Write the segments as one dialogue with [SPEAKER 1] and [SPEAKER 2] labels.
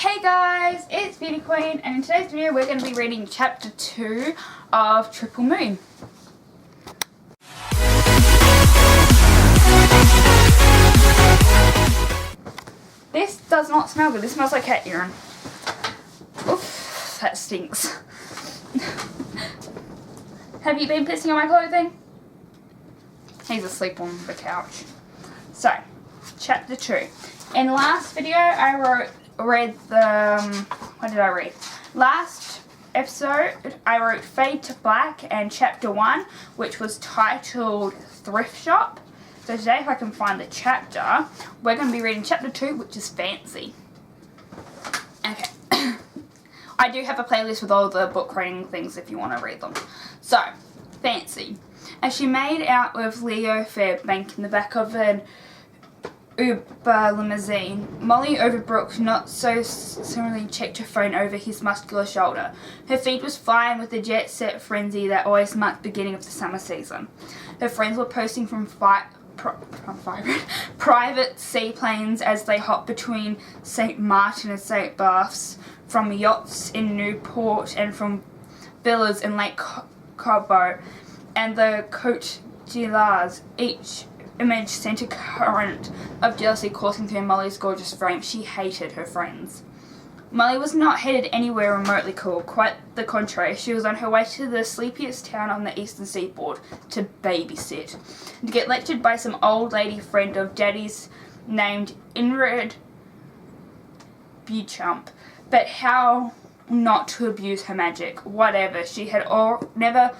[SPEAKER 1] Hey guys, it's Beauty Queen, and in today's video we're going to be reading chapter 2 of Triple Moon. This does not smell good. This smells like cat urine. Oof, that stinks. Have you been pissing on my clothing? He's asleep on the couch. So, chapter 2. In the last video I read the, what did I read? Last episode I wrote Fade to Black and chapter 1, which was titled Thrift Shop. So today, if I can find the chapter, we're going to be reading chapter 2, which is Fancy. Okay. I do have a playlist with all the book rating things if you want to read them. So, Fancy. As she made out with Leo Fairbank in the back of an Uber limousine, Molly Overbrook not so similarly checked her phone over his muscular shoulder. Her feed was flying with the jet-set frenzy that always marked the beginning of the summer season. Her friends were posting from private seaplanes as they hopped between St. Martin and St. Baths, from yachts in Newport and from villas in Lake Cabo, and the Cote d'Ivoire. Each image sent a current of jealousy coursing through Molly's gorgeous frame. She hated her friends. Molly was not headed anywhere remotely cool. Quite the contrary. She was on her way to the sleepiest town on the eastern seaboard to babysit, and to get lectured by some old lady friend of Daddy's named Ingrid Beauchamp. But how not to abuse her magic? Whatever. She had never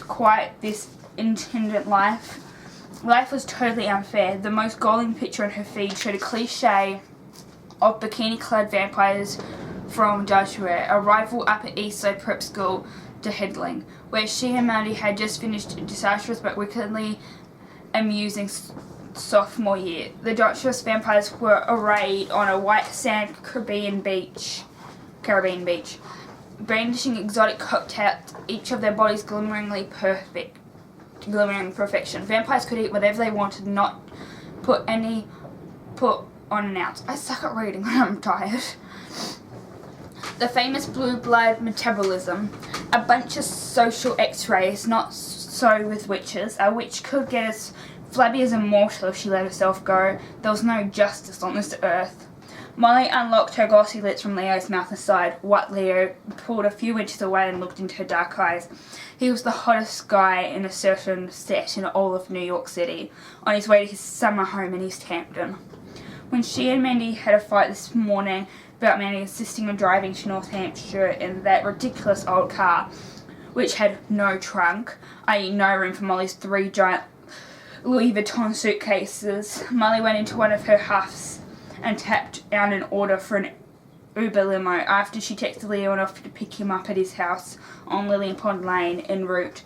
[SPEAKER 1] quite this independent life. Life was totally unfair. The most galling picture in her feed showed a cliche of bikini-clad vampires from Dashware, a rival Upper East Side prep school to Headling, where she and Maddie had just finished a disastrous but wickedly amusing sophomore year. The Dashware vampires were arrayed on a white sand Caribbean beach, brandishing exotic cocktails, each of their bodies glimmering perfection. Vampires could eat whatever they wanted, not put on an ounce. I suck at reading when I'm tired. The famous blue blood metabolism, a bunch of social x-rays, not so with witches. A witch could get as flabby as a mortal if she let herself go. There was no justice on this earth. Molly unlocked her glossy lips from Leo's mouth and sighed. What? Leo pulled a few inches away and looked into her dark eyes. He was the hottest guy in a certain set in all of New York City, on his way to his summer home in East Hampton. When she and Mandy had a fight this morning about Mandy insisting on driving to North Hampshire in that ridiculous old car, which had no trunk, i.e. no room for Molly's 3 giant Louis Vuitton suitcases, Molly went into one of her huffs and tapped out an order for an Uber limo after she texted Leo and offered to pick him up at his house on Lillian Pond Lane en route,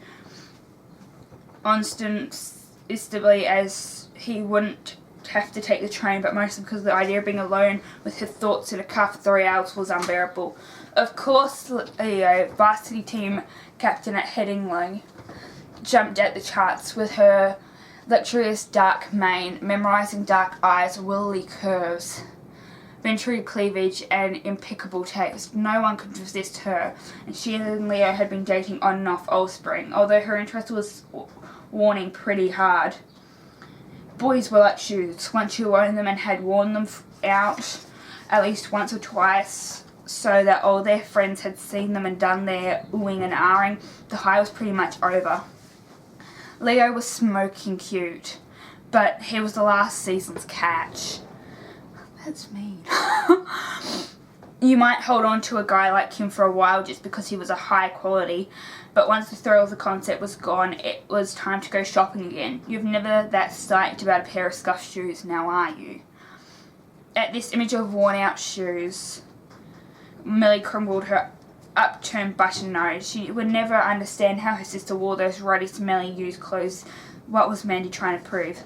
[SPEAKER 1] ostensibly as he wouldn't have to take the train, but mostly because the idea of being alone with her thoughts in a car for 3 hours was unbearable. Of course, Leo, varsity team captain at Headingley, jumped at the charts with her luxurious dark mane, memorizing dark eyes, willowy curves, ventry cleavage, and impeccable taste. No one could resist her, and she and Leo had been dating on and off all spring, although her interest was waning pretty hard. Boys were like shoes. Once you owned them and had worn them out at least once or twice, so that all their friends had seen them and done their oohing and ahhing, the high was pretty much over. Leo was smoking cute, but he was the last season's catch. That's mean. You might hold on to a guy like him for a while just because he was a high quality, but once the thrill of the concept was gone, it was time to go shopping again. You've never that psyched about a pair of scuffed shoes, now are you? At this image of worn out shoes, Millie crumbled her upturned button nose. She would never understand how her sister wore those ruddy, smelly used clothes. What was Mandy trying to prove?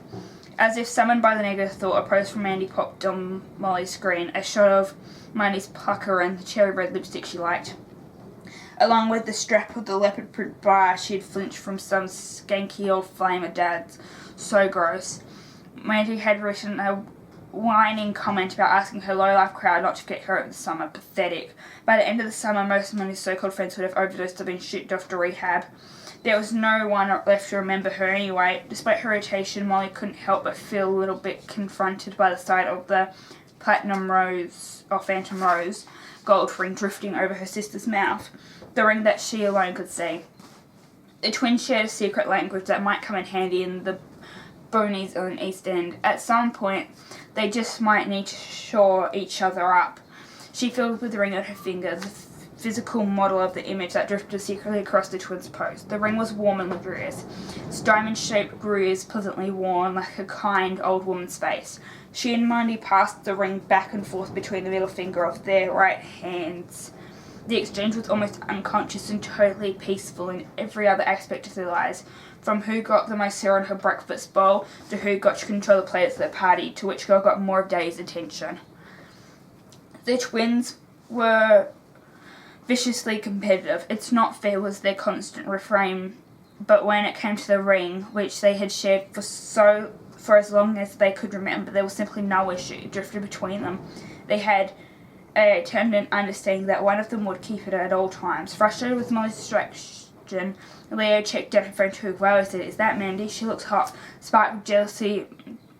[SPEAKER 1] As if summoned by the negative thought, a post from Mandy popped on Molly's screen, a shot of Mandy's pucker and the cherry red lipstick she liked, along with the strap of the leopard print bra she had flinched from some skanky old flame of Dad's. So gross. Mandy had written a whining comment about asking her low-life crowd not to forget her over the summer. Pathetic. By the end of the summer, most of Molly's so-called friends would have overdosed or been shipped off to rehab. There was no one left to remember her anyway. Despite her irritation, Molly couldn't help but feel a little bit confronted by the sight of the Phantom Rose gold ring drifting over her sister's mouth, the ring that she alone could see. The twins shared a secret language that might come in handy in the boonies on East End. At some point, they just might need to shore each other up. She filled with the ring at her finger, the physical model of the image that drifted secretly across the twins' pose. The ring was warm and luxurious. Its diamond-shaped bruise pleasantly worn like a kind old woman's face. She and Mindy passed the ring back and forth between the middle finger of their right hands. The exchange was almost unconscious and totally peaceful in every other aspect of their lives, from who got the most syrup on her breakfast bowl to who got to control the plates at the party, to which girl got more of Daddy's attention. The twins were viciously competitive. It's not fair was their constant refrain, but when it came to the ring, which they had shared for as long as they could remember, there was simply no issue. It drifted between them. They had a tendent understanding that one of them would keep it at all times. Frustrated with Molly's distraction, Leo checked out her friend who well said, "Is that Mandy? She looks hot." Sparked with jealousy,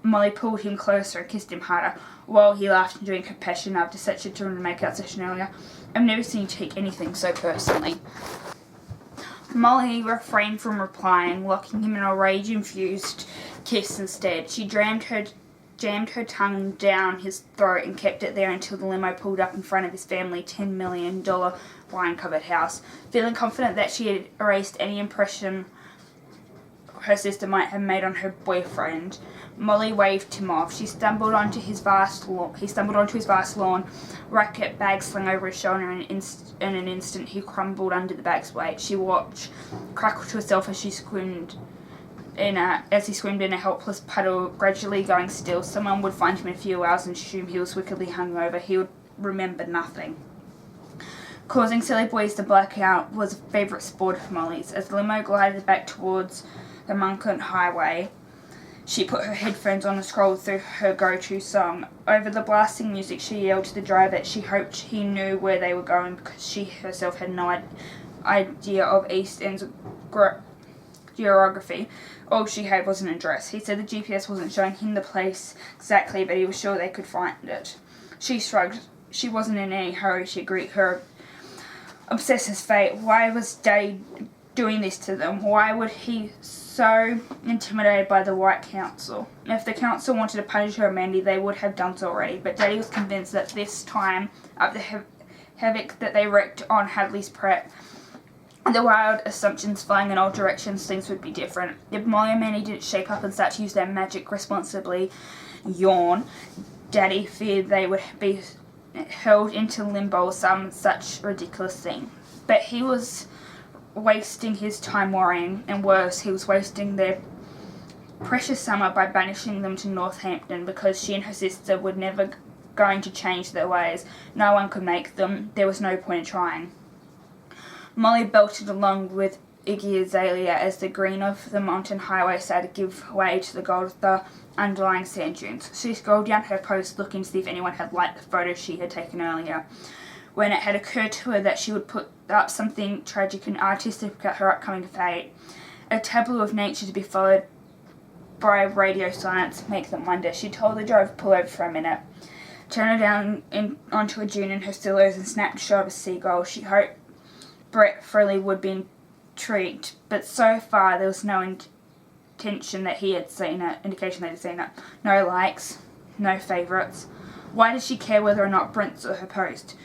[SPEAKER 1] Molly pulled him closer and kissed him harder, while he laughed and doing compassion after such a turn make-out session earlier. "I've never seen you take anything so personally." Molly refrained from replying, locking him in a rage-infused kiss instead. She jammed her tongue down his throat and kept it there until the limo pulled up in front of his family $10 million wine-covered house. Feeling confident that she had erased any impression her sister might have made on her boyfriend, Molly waved him off. He stumbled onto his vast lawn, racket bag slung over his shoulder, and in an instant he crumbled under the bag's weight. She watched, crackle to herself as he screamed in a helpless puddle, gradually going still. Someone would find him in a few hours and assume he was wickedly hungover. He would remember nothing. Causing silly boys to black out was a favourite sport of Molly's. As the limo glided back towards the Monkland Highway, she put her headphones on and scrolled through her go-to song. Over the blasting music, she yelled to the driver that she hoped he knew where they were going, because she herself had no idea of East End's geography. All she had was an address. He said the GPS wasn't showing him the place exactly, but he was sure they could find it. She shrugged. She wasn't in any hurry to greet her obsessor's fate. Why was Daddy doing this to them? Why would he so intimidated by the White Council? If the council wanted to punish her and Mandy, they would have done so already, but Daddy was convinced that this time, after the havoc that they wreaked on Hadley's Prep, the wild assumptions flying in all directions, things would be different. If Molly and Mandy didn't shape up and start to use their magic responsibly, yawn, Daddy feared they would be held into limbo or some such ridiculous thing. But he was wasting his time worrying, and worse, he was wasting their precious summer by banishing them to Northampton, because she and her sister were never going to change their ways. No one could make them. There was no point in trying. Molly belted along with Iggy Azalea as the green of the mountain highway started to give way to the gold of the underlying sand dunes. She scrolled down her post looking to see if anyone had liked the photo she had taken earlier, when it had occurred to her that she would put up something tragic and artistic about her upcoming fate. A tableau of nature to be followed by radio silence make them wonder. She told the driver to pull over for a minute, turn her down onto a dune in her stilettos and snapped a shot of a seagull. She hoped Brett Frehley would be intrigued, but so far there was no indication that he had seen it. No likes, no favourites. Why did she care whether or not Brent saw her post?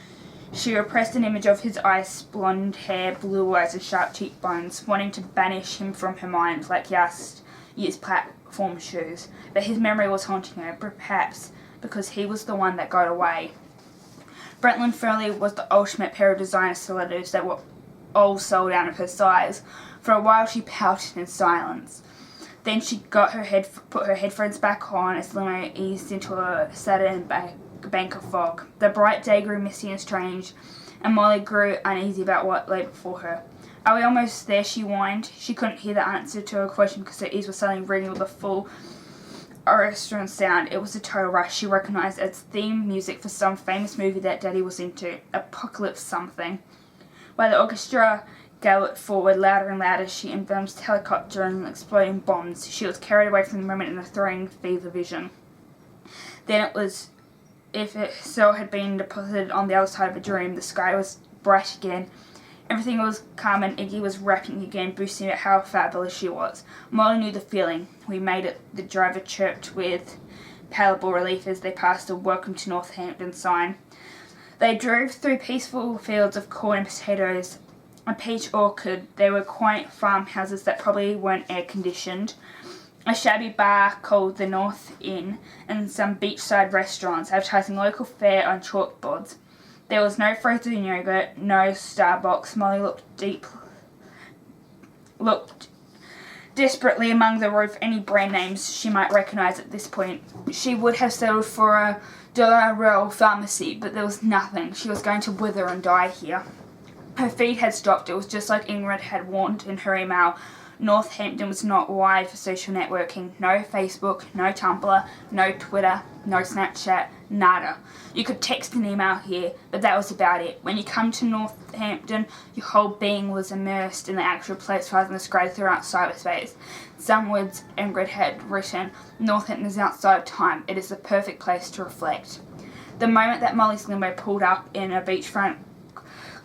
[SPEAKER 1] She repressed an image of his ice blonde hair, blue eyes and sharp cheekbones, wanting to banish him from her mind like last year's platform shoes. But his memory was haunting her, perhaps because he was the one that got away. Brentlin Furley was the ultimate pair of designer stilettos that were all sold out of her size. For a while she pouted in silence. Then she put her headphones back on as the limo eased into a sudden bank of fog. The bright day grew misty and strange, and Molly grew uneasy about what lay before her. "Are we almost there?" she whined. She couldn't hear the answer to her question because her ears were suddenly ringing with the full orchestra sound. It was a total rush. She recognised it as theme music for some famous movie that Daddy was into, Apocalypse something. While the orchestra galloped forward louder and louder, she envisioned helicopter and exploding bombs. She was carried away from the moment in a throwing fever vision. Then it was if it so had been deposited on the other side of a dream. The sky was bright again. Everything was calm and Iggy was rapping again, boosting at how fabulous she was. Molly knew the feeling. We made it, the driver chirped with palatable relief as they passed a "Welcome to Northampton" sign. They drove through peaceful fields of corn and potatoes, a peach orchard. There were quaint farmhouses that probably weren't air-conditioned, a shabby bar called the North Inn, and some beachside restaurants advertising local fare on chalkboards. There was no frozen yogurt, no Starbucks. Molly looked desperately among the row for any brand names she might recognise at this point. She would have settled for a De La Cruz pharmacy, but there was nothing. She was going to wither and die here. Her feed had stopped. It was just like Ingrid had warned in her email. Northampton was not wide for social networking. No Facebook, no Tumblr, no Twitter, no Snapchat, nada. You could text and email here, but that was about it. When you come to Northampton, your whole being was immersed in the actual place rather than scattered throughout cyberspace. Some words Ingrid had written, Northampton is outside of time. It is the perfect place to reflect. The moment that Molly's limo pulled up in a beachfront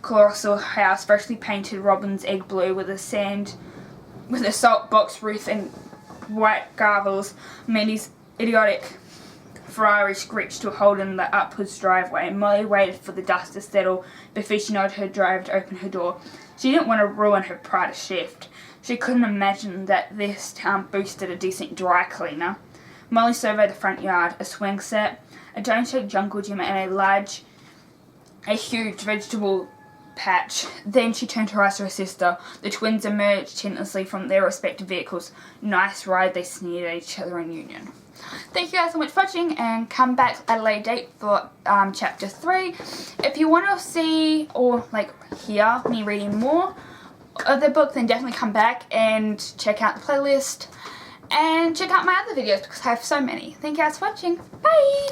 [SPEAKER 1] colossal house, freshly painted robin's egg blue with a salt box roof and white gravels, Mandy's idiotic Ferrari screeched to a halt in the upwards driveway. Molly waited for the dust to settle before she nodded her driver to open her door. She didn't want to ruin her Prada shift. She couldn't imagine that this town boosted a decent dry cleaner. Molly surveyed the front yard, a swing set, a dome-shaped jungle gym, and a huge vegetable patch. Then she turned her eyes to her sister. The twins emerged tenantlessly from their respective vehicles. Nice ride, they sneered at each other in union. Thank you guys so much for watching, and come back at a later date for chapter 3. If you want to see or hear me reading more of the book, then definitely come back and check out the playlist and check out my other videos because I have so many. Thank you guys for watching. Bye!